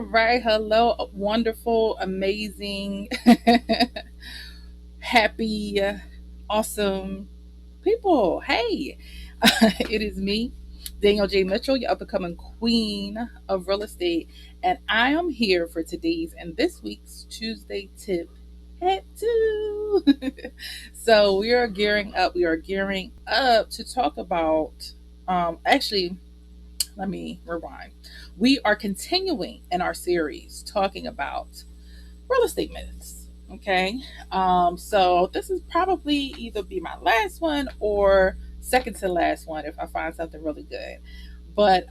right. Hello, wonderful, amazing, happy, awesome people. Hey, it is me, Danielle J. Mitchell, your up and coming queen of real estate. And I am here for today's and this week's Tuesday tip at 2. So we are gearing up. We are gearing up to talk about, actually, let me rewind. We are continuing in our series talking about real estate myths. Okay. So this is probably either be my last one or second to last one if I find something really good. But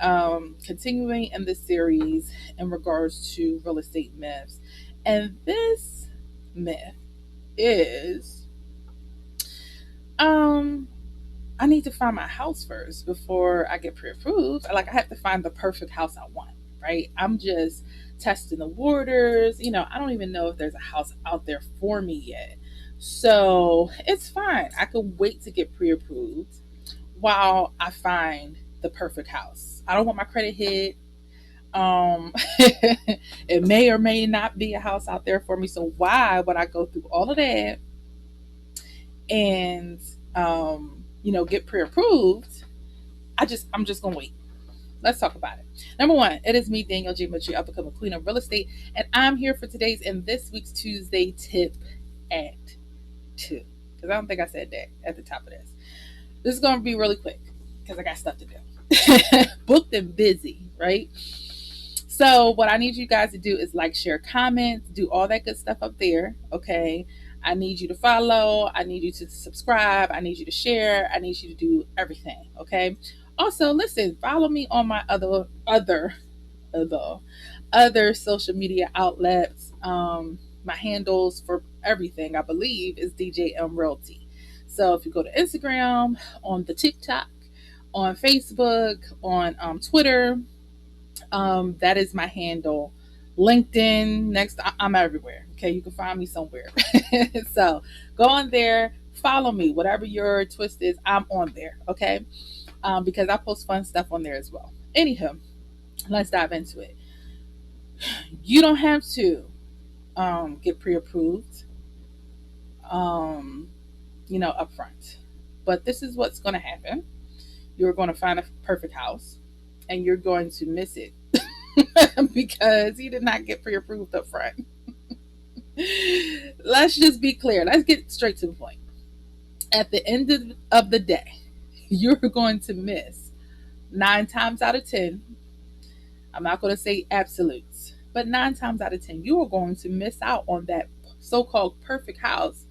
continuing in this series in regards to real estate myths. And this myth is um I need to find my house first before I get pre-approved. Like I have to find the perfect house I want, right? I'm just testing the waters. I don't even know if there's a house out there for me yet. So it's fine. I could wait to get pre-approved while I find the perfect house. I don't want my credit hit. It may or may not be a house out there for me. So why would I go through all of that and get pre-approved? I'm just gonna wait. Let's talk about it. Number one, it is me, Danielle J. Mitchell. I've become a queen of real estate, and I'm here for today's and this week's Tuesday tip at 2. Because I don't think I said that at the top of this. This is gonna be really quick because I got stuff to do. Booked and busy, right? So what I need you guys to do is like, share, comments, do all that good stuff up there. Okay. I need you to follow. I need you to subscribe. I need you to share. I need you to do everything. Okay. Also, listen, follow me on my other social media outlets. My handles for everything, I believe, is djmrealty. So if you go to Instagram, on the TikTok, on Facebook, on Twitter, that is my handle. LinkedIn, next, I'm everywhere. Okay, you can find me somewhere. So go on there, follow me. Whatever your twist is, I'm on there. Okay, because I post fun stuff on there as well. Anyhow, let's dive into it. You don't have to get pre-approved, um, upfront. But this is what's going to happen. You're going to find a perfect house, and you're going to miss it because you did not get pre-approved up front. Let's just be clear. Let's get straight to the point. At the end of the day, you're going to miss 9 times out of 10. I'm not going to say absolutes, but 9 times out of 10, you are going to miss out on that so-called perfect house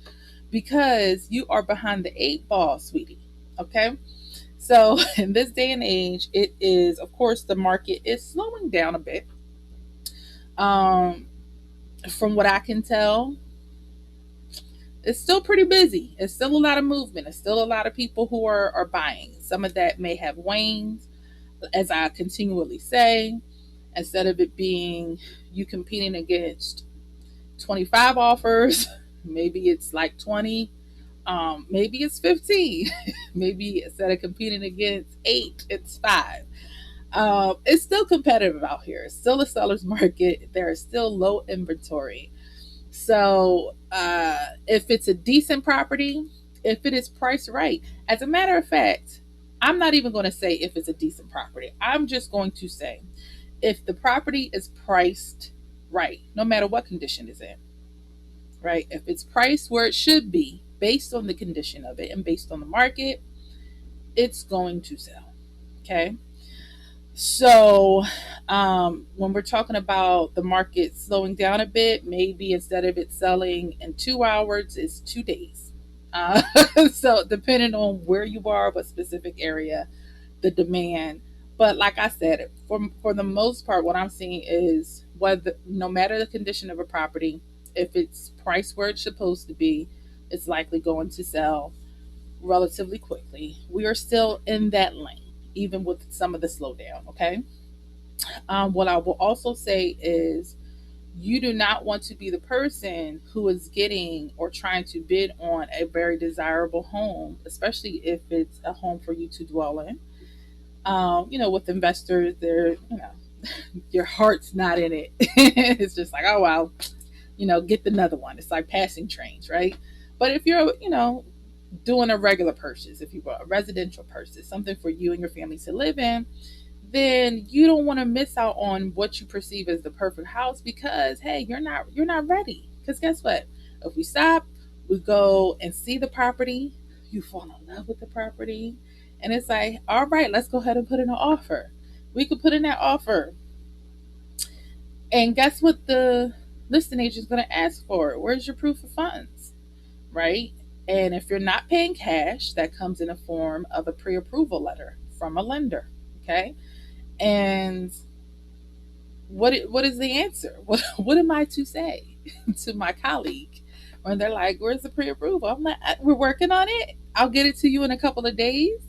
because you are behind the 8 ball, sweetie. Okay. So in this day and age, it is, of course, the market is slowing down a bit. Um, from what I can tell, it's still pretty busy. It's still a lot of movement. It's still a lot of people who are buying. Some of that may have waned, as I continually say. Instead of it being you competing against 25 offers, maybe it's like 20. Maybe it's 15. Maybe instead of competing against 8, it's 5. It's still competitive out here. It's still a seller's market. There is still low inventory. So if it's a decent property, if it is priced right, as a matter of fact, I'm not even going to say if it's a decent property. I'm just going to say if the property is priced right, no matter what condition it's in, right? If it's priced where it should be based on the condition of it and based on the market, it's going to sell. Okay. So, when we're talking about the market slowing down a bit, maybe instead of it selling in 2 hours, it's 2 days. Uh, so, depending on where you are, what specific area, the demand. But like I said, for the most part, what I'm seeing is whether no matter the condition of a property, if it's priced where it's supposed to be, it's likely going to sell relatively quickly. We are still in that lane, even with some of the slowdown. Okay. What I will also say is you do not want to be the person who is getting or trying to bid on a very desirable home, especially if it's a home for you to dwell in. With investors, your heart's not in it. It's just like, oh wow, get another one. It's like passing trains, right? But if you're, doing a regular purchase, if you bought a residential purchase, something for you and your family to live in, then you don't want to miss out on what you perceive as the perfect house because hey, you're not ready. Because guess what? If we stop, we go and see the property, you fall in love with the property, and it's like, all right, let's go ahead and put in an offer. We could put in that offer, and guess what the listing agent is going to ask for? Where's your proof of funds, right? And if you're not paying cash, that comes in the form of a pre-approval letter from a lender. Okay. And what is the answer? What am I to say to my colleague when they're like, "Where's the pre-approval?" I'm like, "We're working on it. I'll get it to you in a couple of days."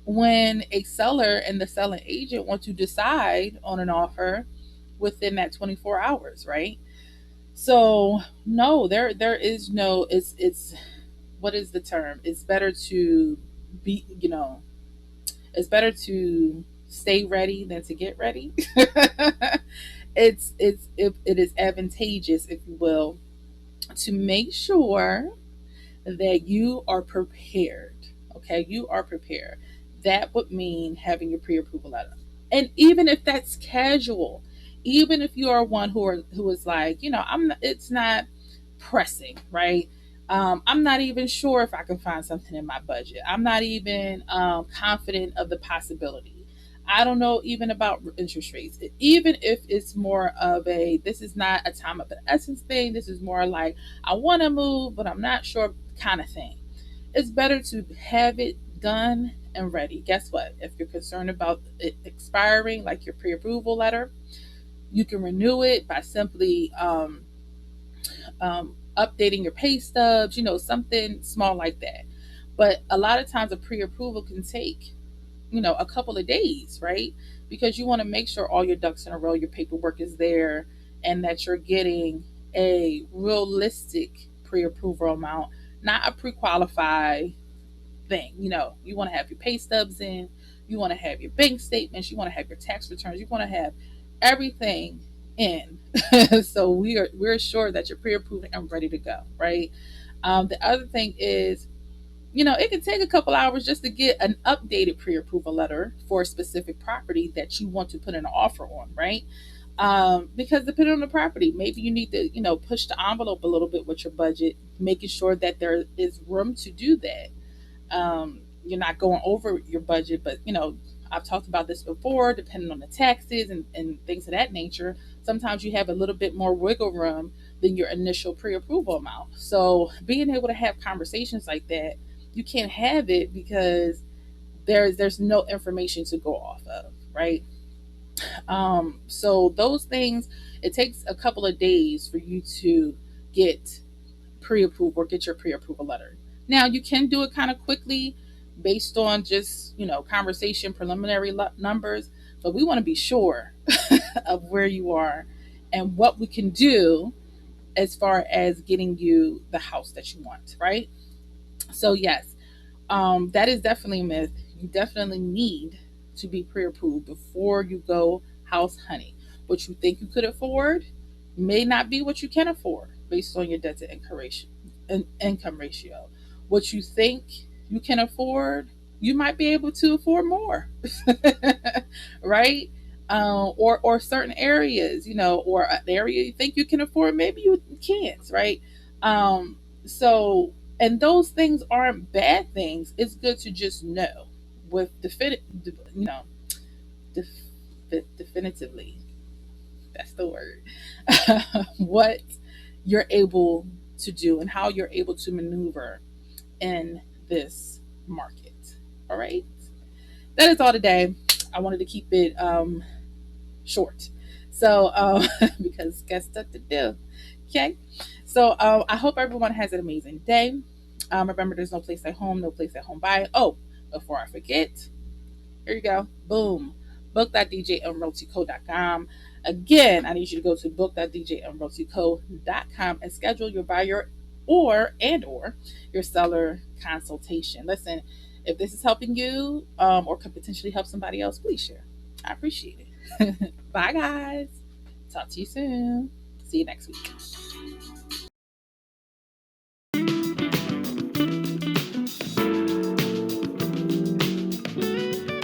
When a seller and the selling agent want to decide on an offer within that 24 hours, right? So no, there is no. It's what is the term? It's better to be, it's better to stay ready than to get ready. It is advantageous, if you will, to make sure that you are prepared. Okay, you are prepared. That would mean having your pre-approval letter. And even if that's casual, even if you are one who is like, I'm not, it's not pressing, right? I'm not even sure if I can find something in my budget. I'm not even confident of the possibility. I don't know even about interest rates. Even if it's more of this is not a time of the essence thing. This is more like I want to move, but I'm not sure kind of thing. It's better to have it done and ready. Guess what? If you're concerned about it expiring, like your pre-approval letter, you can renew it by simply updating your pay stubs, something small like that. But a lot of times a pre-approval can take, a couple of days, right? Because you want to make sure all your ducks in a row, your paperwork is there, and that you're getting a realistic pre-approval amount, not a pre-qualified thing. You want to have your pay stubs in, you want to have your bank statements, you want to have your tax returns, you want to have everything in. So we're sure that you're pre-approved and ready to go, right? The other thing is, it can take a couple hours just to get an updated pre-approval letter for a specific property that you want to put an offer on, right? Because depending on the property, maybe you need to, push the envelope a little bit with your budget, making sure that there is room to do that. You're not going over your budget, but I've talked about this before, depending on the taxes and things of that nature, sometimes you have a little bit more wiggle room than your initial pre-approval amount. So being able to have conversations like that, you can't have it because there's no information to go off of, right? So those things, it takes a couple of days for you to get pre-approval or get your pre-approval letter. Now you can do it kind of quickly based on just conversation preliminary numbers, but we want to be sure of where you are and what we can do as far as getting you the house that you want, right? So yes, that is definitely a myth. You definitely need to be pre-approved before you go house hunting. What you think you could afford may not be what you can afford based on your debt to income ratio. What you think you can afford, you might be able to afford more, right? Or certain areas, or an area you think you can afford, maybe you can't, right? So, and those things aren't bad things. It's good to just know with definitively. That's the word. What you're able to do and how you're able to maneuver in this market. All right. That is all today. I wanted to keep it short. So, because got stuff to do. Okay. So, I hope everyone has an amazing day. Remember, there's no place at home, no place at home by. Oh, before I forget, here you go. Boom. Book.djmrealtyco.com. Again, I need you to go to book.djmrealtyco.com and schedule your buyer or your seller consultation. Listen, if this is helping you or could potentially help somebody else, please share. I appreciate it. Bye, guys. Talk to you soon. See you next week.